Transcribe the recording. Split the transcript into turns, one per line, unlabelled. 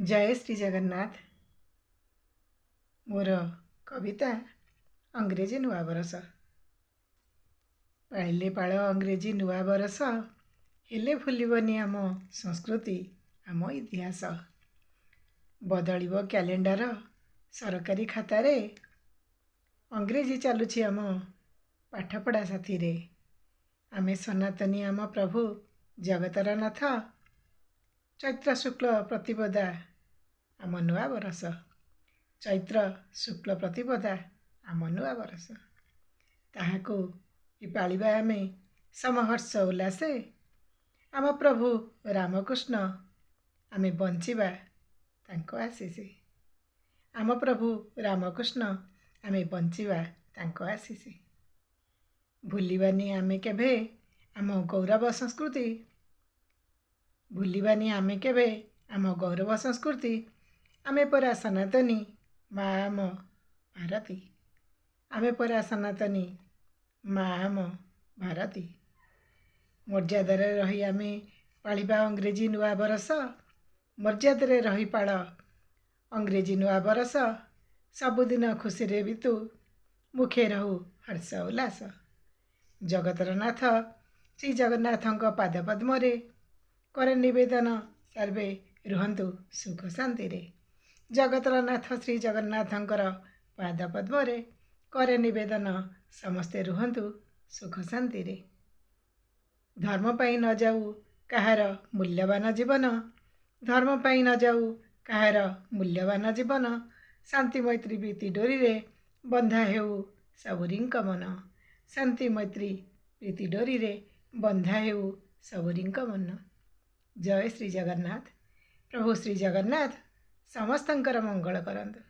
जय श्री जगन्नाथ। मोर कविता अंग्रेजी नुआ बरस। पाइले पाळ अंग्रेजी नुआ बरस, हेले भूलिबनी आम संस्कृति आम इतिहास। बदलिब क्यालेंडर सरकारी खातारे, अंग्रेजी चलुछि आम पाठपढ़ा साथी रे। आमे सनातनी आम प्रभु जगतर नाथ, चैत्र शुक्ल प्रतिपदा आम नुआ बरस। चैत्र शुक्ल प्रतिपदा आम नुआ बरस, ताहाकु पालिबा आमे समहर्ष उल्लासे। आम प्रभु रामकृष्ण आमे बंचिबा तांको आशीषे। आम प्रभु रामकृष्ण आमे बंचिबा तांको आशीषे। भूलिबानी आमे केभे आम गौरव संस्कृति, भूलिबानी आमे केभे आम गौरव संस्कृति। आमे परा सनातनी माँ आम भारती, आमे परा सनातनी माँ आम भारती। मर्यादार रही आमे पालिबा अंग्रेजी नुआ बरस। मर्यादार रही पाळ अंग्रेजी नुआ बरस। सबुदिन खुशी रे बितु, मुखे रहु हर्ष उल्लास। जगतर नाथ श्री जगन्नाथଙ୍କ पाद पद्मरे करे निवेदन, सर्वे रुहन्तु सुख शांति रे। जगतर नाथ श्री जगन्नाथଙ୍କର पाद पद्मरे करे निवेदन, समस्ते रुहन्तु सुख शांति रे। धर्म पाई न जाऊ काहार मूल्यवान जीवन, धर्म पाई न जाऊ काहार मूल्यवान जीवन। शांति मैत्री प्रीति डोरी रे बंधा हेउ सबुरीଙ୍କ मन। शांति मैत्री प्रीति डोरी रे बंधा हेउ सबुरीଙ୍କ मन। जय श्री जगन्नाथ। प्रभु श्री जगन्नाथ समस्तंकर मंगल करंतु।